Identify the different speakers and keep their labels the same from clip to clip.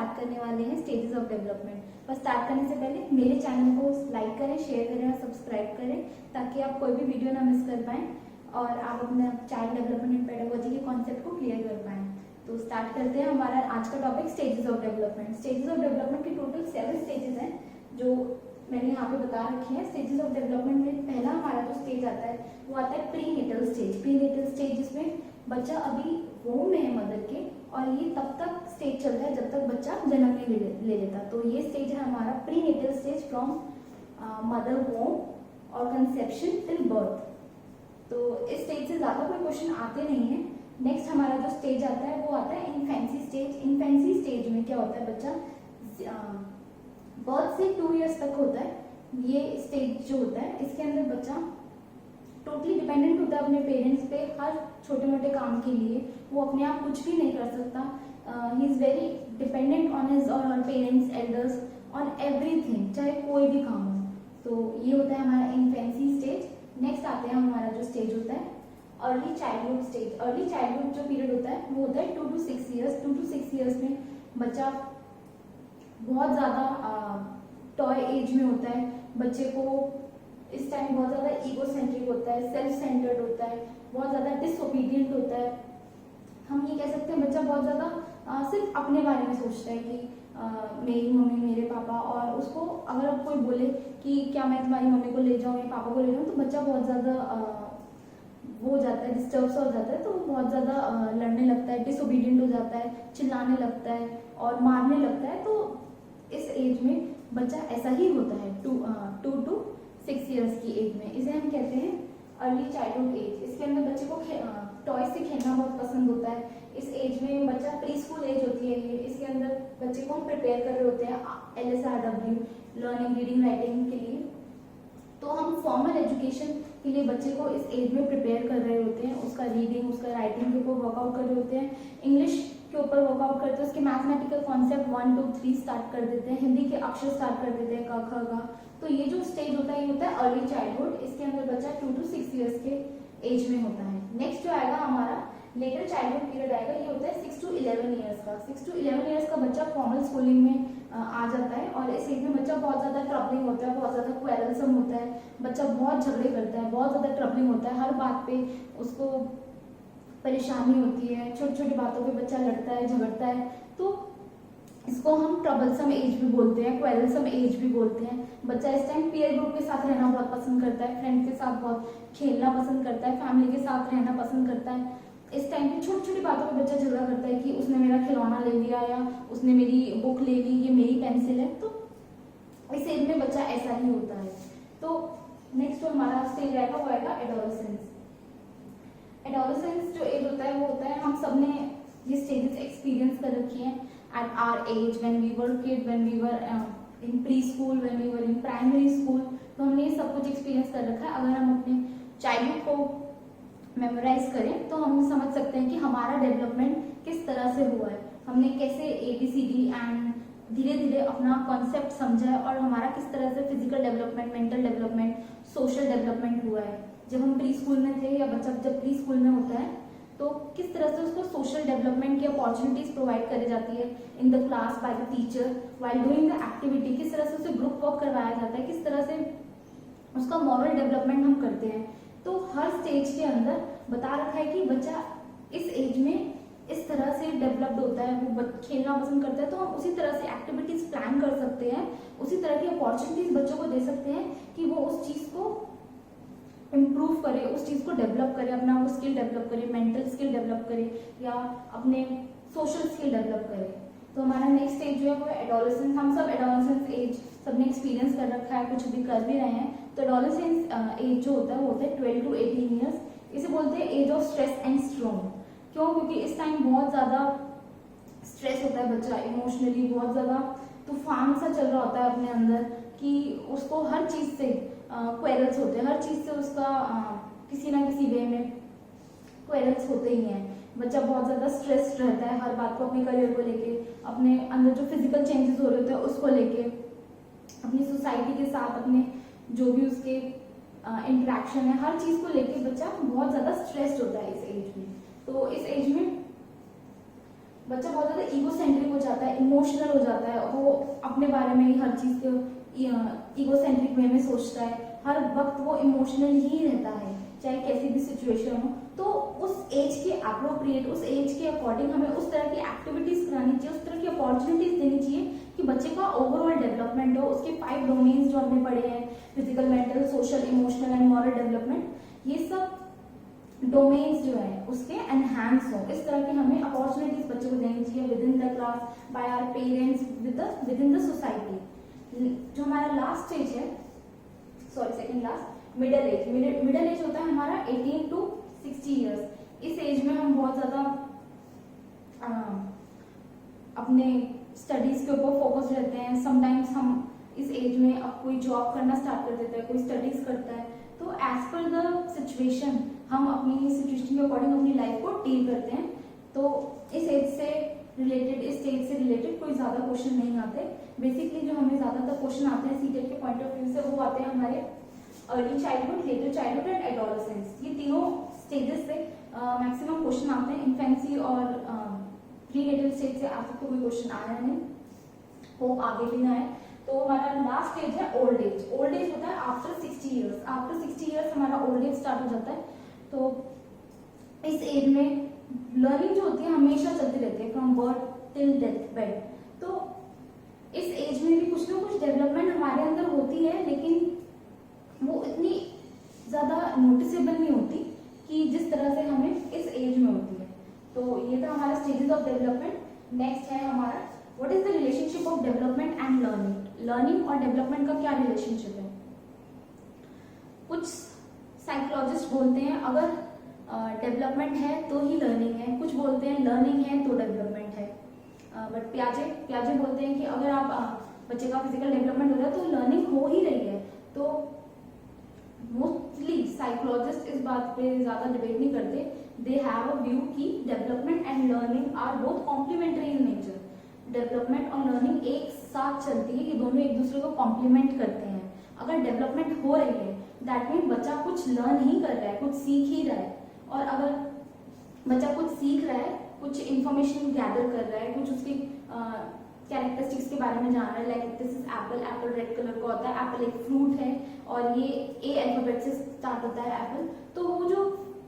Speaker 1: Start करने वाले हैं स्टेजेस ऑफ डेवलपमेंट। पर स्टार्ट करने से पहले मेरे चैनल को लाइक करें, शेयर करें और सब्सक्राइब करें ताकि आप कोई भी वीडियो ना मिस कर पाएं और आप अपने चाइल्ड डेवलपमेंट एंड पेडागोजी के कॉन्सेप्ट को क्लियर कर पाएं। तो स्टार्ट करते हैं। हमारा आज का topic stages of development. Stages of development के टोटल 7 स्टेजेस हैं जो मैंने यहाँ पे बता रखी है। स्टेजेस ऑफ डेवलपमेंट में पहला हमारा जो स्टेज आता है वो आता है pre natal stage. Pre natal stage जिसमें बच्चा अभी वोम में है मदर के, और ये तब तक स्टेज चलता है जब तक बच्चा जन्म नहीं ले लेता। तो ये स्टेज है हमारा pre natal stage from mother womb और कंसेप्शन टिल बर्थ। तो इस स्टेज से ज्यादा कोई क्वेश्चन आते नहीं है। नेक्स्ट हमारा जो स्टेज आता है वो आता है इन्फेंसी स्टेज। इन्फेंसी स्टेज में क्या होता है, बच्चा बर्थ से 2 इयर्स तक होता है। ये स्टेज जो होता है इसके अंदर बच्चा टोटली डिपेंडेंट होता है अपने पेरेंट्स पे हर छोटे मोटे काम के लिए। वो अपने आप कुछ भी नहीं कर सकता। He is very dependent on his और हर पेरेंट्स, एल्डर्स, ऑन एवरीथिंग, चाहे कोई भी काम हो। तो ये होता है हमारा इन्फेंसी स्टेज। नेक्स्ट आते हैं हमारा जो स्टेज होता है early childhood stage. Early childhood जो पीरियड होता है वो होता है 2 to 6 ईयर्स। 2 to 6 ईयर्स में बच्चा बहुत ज़्यादा टॉय एज में होता है। बच्चे को इस टाइम बहुत ज़्यादा ईगोसेंट्रिक होता है, सेल्फ सेंटर्ड होता है, बहुत ज़्यादा डिसओबीडियंट होता है। हम ये कह सकते हैं बच्चा बहुत ज़्यादा सिर्फ अपने बारे में सोचता है कि मेरी मम्मी, मेरे पापा, और उसको अगर अब कोई बोले कि क्या मैं तुम्हारी मम्मी को ले जाऊँ या पापा को ले जाऊँ, तो बच्चा बहुत ज़्यादा वो हो जाता है, डिस्टर्ब सा हो जाता है। तो वो बहुत ज़्यादा लड़ने लगता है, डिसओबीडियंट हो जाता है, चिल्लाने लगता है और मारने लगता है। तो इस एज में बच्चा ऐसा ही होता है 2 to 6 ईयर्स की एज में। इसे हम कहते हैं अर्ली चाइल्डहुड एज। इसके अंदर बच्चे को टॉय से खेलना बहुत पसंद होता है। इस एज में बच्चा प्री स्कूल एज होती है ये। इसके अंदर बच्चे को हम प्रिपेयर कर रहे होते हैं LSRW, लर्निंग रीडिंग राइटिंग के लिए। तो हम फॉर्मल एजुकेशन के लिए बच्चे को इस एज में प्रिपेयर कर रहे होते हैं। उसका रीडिंग, उसका राइटिंग के ऊपर वर्कआउट कर रहे होते हैं, इंग्लिश के ऊपर वर्कआउट करते हैं, उसके मैथमेटिकल कॉन्सेप्ट 1 2 3 स्टार्ट कर देते हैं, हिंदी के अक्षर स्टार्ट कर देते हैं, क ख ग। तो ये जो स्टेज होता है ये होता है अर्ली चाइल्डहुड। इसके अंदर बच्चा 2 to 6 ईयर्स के एज में होता है। नेक्स्ट जो आएगा हमारा लेटर चाइल्डहुड पीरियड आएगा, ये होता है 6 to 11 ईयर्स का। 6 to 11 ईयर्स का बच्चा फॉर्मल स्कूलिंग में आ जाता है, और इस एज में बच्चा बहुत ज्यादा ट्रबलिंग होता है, बहुत ज्यादा क्वेरलसम होता है। बच्चा बहुत झगड़े करता है, बहुत ज्यादा ट्रबलिंग होता है, हर बात पे उसको परेशानी होती है, छोटी छोटी बातों पे बच्चा लड़ता है, झगड़ता है। तो इसको हम ट्रबलसम एज भी बोलते हैं, क्वेरलसम एज भी बोलते हैं। बच्चा इस टाइम पीयर ग्रुप के साथ रहना बहुत पसंद करता है, फ्रेंड के साथ बहुत खेलना पसंद करता है, फैमिली के साथ रहना पसंद करता है। इस टाइम पे छोटी छोटी बातों पे बच्चा झगड़ा करता है कि उसने मेरा खिलौना ले लिया या उसने मेरी बुक ले ली, ये मेरी पेंसिल है। तो इस एज में बच्चा ऐसा ही होता है। तो नेक्स्ट जो हमारा स्टेज आएगा वो आएगा एडोलेसेंस। एडोलेसेंस जो एज होता है वो होता है, हम सब ने ये स्टेजेस एक्सपीरियंस कर रखी हैं at our age, when we were kid, when we were in preschool, when we were in primary school. तो हमने ये सब कुछ एक्सपीरियंस कर रखा है। अगर हम अपने चाइल्डहुड को मेमोराइज करें तो हम समझ सकते हैं कि हमारा डेवलपमेंट किस तरह से हुआ है, हमने कैसे ABCD एंड धीरे धीरे अपना कॉन्सेप्ट समझा है, और हमारा किस तरह से physical development, mental development, social development हुआ है। जब हम प्री स्कूल में थे या बच्चा जब प्री स्कूल में होता है तो किस तरह से उसको सोशल डेवलपमेंट की अपॉर्चुनिटीज प्रोवाइड करी जाती है इन the class by the teacher while doing the activity, किस तरह से उसे ग्रुप वर्क करवाया जाता है, किस तरह से उसका मॉरल डेवलपमेंट हम करते हैं। तो हर स्टेज के अंदर बता रखा है कि बच्चा इस एज में इस तरह से डेवलप्ड होता है, वो खेलना पसंद करता है। तो हम उसी तरह से एक्टिविटीज प्लान कर सकते हैं, उसी तरह की अपॉर्चुनिटीज बच्चों को दे सकते हैं कि वो उस चीज को इम्प्रूव करे, उस चीज को डेवलप करे, अपना वो स्किल डेवलप करे, मेंटल स्किल डेवलप करे या अपने सोशल स्किल डेवलप करे। तो हमारा नेक्स्ट स्टेज जो है वो एडोलेसेंस। हम सब एडोलेसेंस एज सबने एक्सपीरियंस कर रखा है, कुछ भी कर भी रहे हैं। तो एडोलेसेंस एज जो होता है वो होता है 12 to 18 ईयर्स। इसे बोलते हैं age of stress and strong. क्यों? क्योंकि इस टाइम बहुत ज्यादा स्ट्रेस होता है बच्चा, इमोशनली बहुत ज्यादा तूफान सा चल रहा होता है अपने अंदर कि उसको हर चीज से क्वेरल्स होते हैं, हर चीज से उसका किसी ना किसी वे में क्वेरल्स होते ही हैं। बच्चा बहुत ज्यादा स्ट्रेस्ड रहता है हर बात को, अपने करियर को लेके, अपने अंदर जो फिजिकल चेंजेस हो रहे होते हैं उसको लेके, अपनी सोसाइटी के साथ, अपने जो भी उसके इंटरेक्शन है, हर चीज को लेके बच्चा बहुत ज्यादा स्ट्रेस्ड होता है इस एज में। तो इस एज में बच्चा बहुत ज्यादा ईगोसेंट्रिक हो जाता है, इमोशनल हो जाता है, वो अपने बारे में ही हर चीज़ को ईगोसेंट्रिक वे में सोचता है, हर वक्त वो इमोशनल ही रहता है चाहे कैसी भी सिचुएशन हो। तो उस एज के अप्रोप्रिएट, उस एज के अकॉर्डिंग हमें उस तरह की एक्टिविटीज करानी चाहिए, उस तरह की अपॉर्चुनिटीज देनी चाहिए कि बच्चे का ओवरऑल डेवलपमेंट हो। उसके 5 डोमेन्स जो हमने पढ़े हैं, physical, mental, social, emotional and moral development, ये सब डोमेन्स जो है उसके एनहांस हो। इस तरह की हमें अपॉर्चुनिटीज बच्चों को देनी चाहिए within the class, by our parents, within the society. जो हमारा लास्ट स्टेज है, sorry second last, middle age. Middle age होता है हमारा 18 to 60 ईयर्स। इस एज में हम बहुत ज्यादा अपने स्टडीज के ऊपर फोकस रहते हैं। समटाइम्स हम इस एज में अब कोई जॉब करना स्टार्ट कर देता है, कोई स्टडीज करता है, तो एज पर द सिचुएशन हम अपनी सिचुएशन के अकॉर्डिंग अपनी लाइफ को डील करते हैं। तो इस एज से रिलेटेड, इस स्टेज से रिलेटेड कोई ज्यादा क्वेश्चन नहीं आते। बेसिकली जो हमें ज्यादातर क्वेश्चन आते हैं सीटेट के पॉइंट ऑफ व्यू से, वो आते हैं हमारे early childhood, letter childhood and adolescence. ये तीनों स्टेजेस से मैक्सिमम क्वेश्चन आते हैं। इन्फेंसी और प्रीनेटल स्टेज से आज तक तो कोई क्वेश्चन आया नहीं, वो आगे भी ना आए। तो हमारा लास्ट स्टेज है ओल्ड एज। ओल्ड एज होता है आफ्टर 60 ईयर्स। आफ्टर 60 ईयर्स हमारा ओल्ड एज स्टार्ट हो जाता है। तो इस एज में लर्निंग जो होती है हमेशा चलती रहती है, from birth till death bed. तो इस एज में भी कुछ ना कुछ डेवलपमेंट हमारे अंदर होती है, लेकिन वो इतनी ज्यादा नोटिसेबल नहीं होती कि जिस तरह से हमें इस एज में होती है। तो ये था हमारा स्टेजेस ऑफ डेवलपमेंट। नेक्स्ट है हमारा what is the relationship of development and learning. Learning और डेवलपमेंट का क्या रिलेशनशिप है? कुछ साइकोलॉजिस्ट बोलते हैं अगर डेवलपमेंट है तो ही लर्निंग है, कुछ बोलते हैं लर्निंग है तो डेवलपमेंट है। बट प्याजे बोलते हैं कि अगर आप बच्चे का फिजिकल डेवलपमेंट हो रहा है तो लर्निंग हो ही रही है। तो मोस्टली साइकोलॉजिस्ट इस बात पे ज्यादा डिबेट नहीं करते। दे हैव अ व्यू कि development and learning are both complementary in nature. Development और लर्निंग एक साथ चलती है, ये दोनों एक दूसरे को कॉम्प्लीमेंट करते हैं। अगर डेवलपमेंट हो रही है दैट मीन बच्चा कुछ लर्न ही कर रहा है, कुछ सीख ही रहा है। और अगर बच्चा कुछ सीख रहा है, कुछ इंफॉर्मेशन गैदर कर रहा है, कुछ उसकी कैरेक्टरिस्टिक्स के बारे में जान रहा है, like this is Apple, Apple red colour का होता है, एप्पल एक फ्रूट है और ये ए अल्फाबेट से स्टार्ट होता है एप्पल। तो वो जो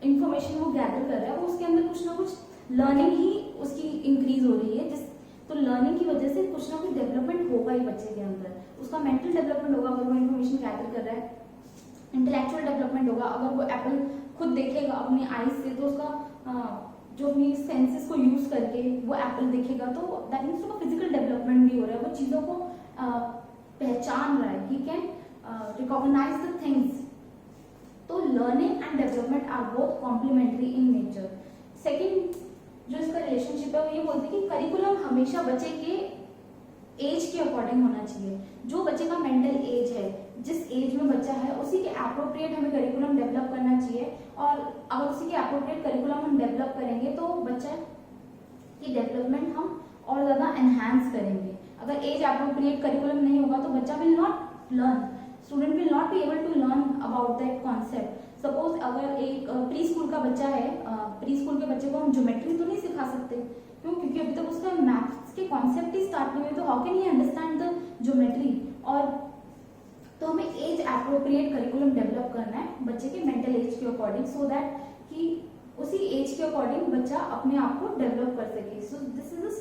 Speaker 1: इंफॉर्मेशन वो गैदर कर रहा है, वो उसके अंदर कुछ ना कुछ लर्निंग ही उसकी इंक्रीज हो रही है। तो लर्निंग की वजह से कुछ ना कुछ डेवलपमेंट होगा ही बच्चे के अंदर। उसका मेंटल डेवलपमेंट होगा अगर वो इन्फॉर्मेशन गैदर कर रहा है, इंटेलेक्चुअल डेवलपमेंट होगा अगर वो एप्पल खुद देखेगा अपनी आईज से, तो उसका जो अपनी सेंसेस को यूज करके वो एप्पल देखेगा, तो दैट मीन्स उसका फिजिकल डेवलपमेंट भी हो रहा है। वो चीजों को पहचान रहा है, he can recognize the things. तो learning and development are both complementary in nature. Second जो इसका रिलेशनशिप है वो ये बोलते हैं कि करिकुलम हमेशा बच्चे के एज के अकॉर्डिंग होना चाहिए। जो बच्चे का मेंटल एज है, जिस एज में बच्चा है, उसी के अप्रोप्रिएट हमें करिकुलम डेवलप करना चाहिए। और अगर उसी के अप्रोप्रिएट करिकुलम हम डेवलप करेंगे तो बच्चा की डेवलपमेंट हम और ज्यादा एनहांस करेंगे। अगर एज अप्रोप्रिएट करिकुलम नहीं होगा तो बच्चा will not learn, student will not be able to learn about that concept. Suppose अगर एक प्री स्कूल का बच्चा है, प्री स्कूल के बच्चे को हम ज्योमेट्री तो नहीं सिखा सकते, क्यों? क्योंकि अभी तक उसका मैथ्स के कॉन्सेप्ट ही स्टार्ट नहीं हुए, तो how can he understand the geometry. और तो हमें एज एप्रोप्रिएट करिकुलम डेवलप करना है बच्चे के मेंटल एज के अकॉर्डिंग, सो दैट कि उसी एज के अकॉर्डिंग बच्चा अपने आप को डेवलप कर सके। सो दिस इज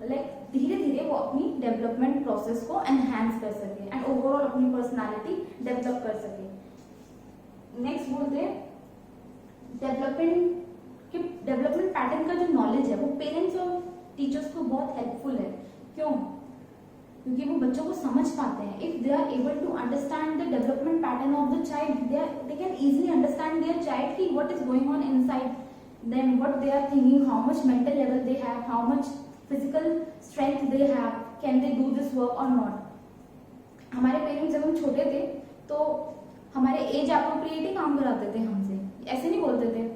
Speaker 1: लाइक धीरे धीरे वो अपनी डेवलपमेंट प्रोसेस को एनहांस कर सके एंड ओवरऑल अपनी पर्सनालिटी डेवलप कर सके। नेक्स्ट बोलते हैं डेवलपमेंट पैटर्न का जो नॉलेज है वो पेरेंट्स और टीचर्स को बहुत हेल्पफुल है। क्यों? क्योंकि वो बच्चों को समझ पाते हैं। If they are able to understand the development pattern of the child, they can easily understand their child की what is going on inside them, what they are thinking, how much mental level they have, how much physical strength they have, can they do this work or not. हमारे parents जब हम छोटे थे तो हमारे age appropriate ही काम कराते थे हमसे, ऐसे नहीं बोलते थे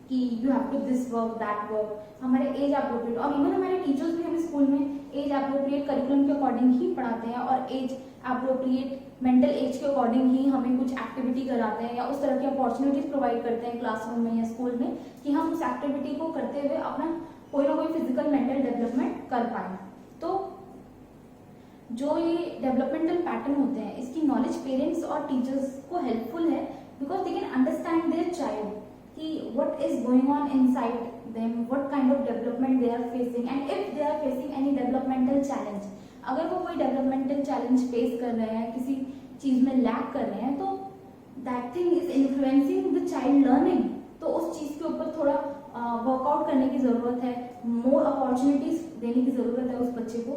Speaker 1: कि you have to this work that work. हमारे एज अप्रोप्रिएट, और इवन हमारे टीचर्स भी हमें स्कूल में एज अप्रोप्रिएट करिकुलम के अकॉर्डिंग ही पढ़ाते हैं और एज अप्रोप्रिएट मेंटल एज के अकॉर्डिंग ही हमें कुछ एक्टिविटी कराते हैं या उस तरह की अपॉर्चुनिटीज प्रोवाइड करते हैं क्लासरूम में या स्कूल में कि हम उस एक्टिविटी को करते हुए अपना कोई ना कोई फिजिकल मेंटल डेवलपमेंट कर पाए। जो ये डेवलपमेंटल पैटर्न होते हैं इसकी नॉलेज पेरेंट्स और टीचर्स को हेल्पफुल है, because they can understand their child कि what is going on inside them, what kind of development they are facing, and if they are facing any developmental challenge, अगर वो कोई developmental challenge face कर रहे हैं, किसी चीज में लैक कर रहे हैं, तो that thing is influencing the child learning. तो उस चीज के ऊपर थोड़ा वर्कआउट करने की जरूरत है, मोर अपॉर्चुनिटीज देने की जरूरत है उस बच्चे को।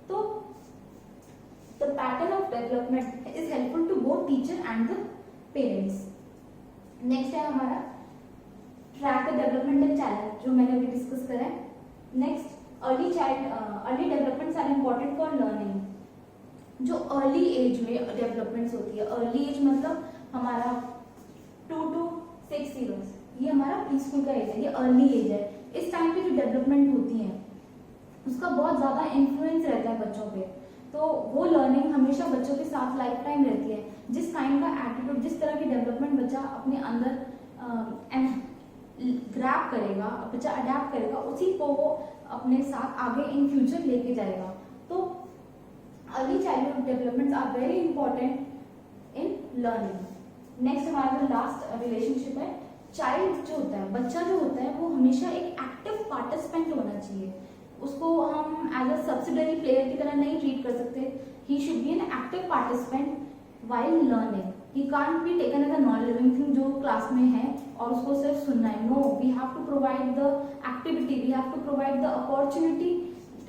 Speaker 1: तो the pattern of development is helpful to both teacher and the parents. Next है हमारा ट्रैक द डेवलपमेंटल चैलेंज, जो मैंने अभी डिस्कस करा है। Next, early developments are important for learning. जो अर्ली एज में डेवलपमेंट्स होती है, अर्ली एज मतलब हमारा 2 to 6 years, ये हमारा प्री स्कूल का एज है, ये अर्ली एज है। इस टाइम पे जो डेवलपमेंट होती है उसका बहुत ज्यादा इन्फ्लुएंस रहता है बच्चों पे, तो वो लर्निंग हमेशा बच्चों के साथ लाइफ टाइम रहती है। जिस काइंड का एटीट्यूड, जिस तरह की डेवलपमेंट बच्चा अपने अंदर ग्रैब करेगा, बच्चा अडेप्ट करेगा, उसी को वो अपने साथ आगे इन फ्यूचर लेके जाएगा। तो early childhood developments are very important in learning. Next हमारा जो लास्ट रिलेशनशिप है, चाइल्ड जो होता है, बच्चा जो होता है, वो हमेशा एक एक्टिव पार्टिसिपेंट होना चाहिए। उसको हम एज अ सब्सिडरी प्लेयर की तरह नहीं ट्रीट कर सकते। He should be an active participant while learning. He can't be taken as a non-living thing जो क्लास में है और उसको सिर्फ सुनना है। No, we have to provide the activity, we have to provide the opportunity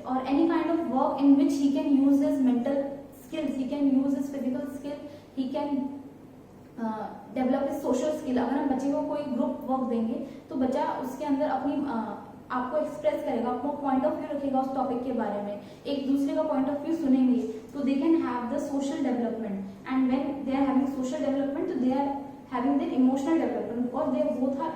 Speaker 1: or any kind of work in which he can use his mental skills, he can use his physical skill, he can develop his social skill। अगर हम बच्चे को कोई group work देंगे तो बच्चा उसके अंदर अपनी आपको एक्सप्रेस करेगा, अपना पॉइंट ऑफ व्यू रखेगा उस टॉपिक के बारे में, एक दूसरे का पॉइंट ऑफ व्यू सुनेंगे, तो they can have the social development. And when they are having social development, तो they are having their emotional development, because they both are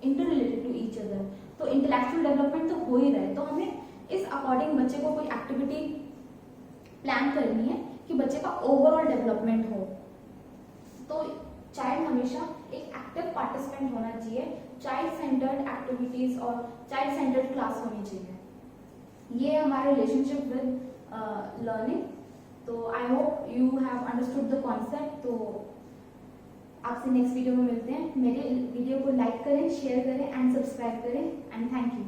Speaker 1: inter related to each other. तो intellectual development तो हो ही रहा है। तो हमें इस अकॉर्डिंग बच्चे को कोई एक्टिविटी प्लान करनी है कि बच्चे का ओवरऑल डेवलपमेंट हो। तो चाइल्ड हमेशा एक एक्टिव पार्टिसिपेंट होना चाहिए, चाइल्ड सेंटर्ड एक्टिविटीज और चाइल्ड सेंटर्ड क्लास होनी चाहिए। ये हमारे रिलेशनशिप विद लर्निंग। तो I hope you have understood the concept. तो आपसे नेक्स्ट वीडियो में मिलते हैं। मेरे वीडियो को लाइक करें, शेयर करें एंड सब्सक्राइब करें, एंड थैंक यू।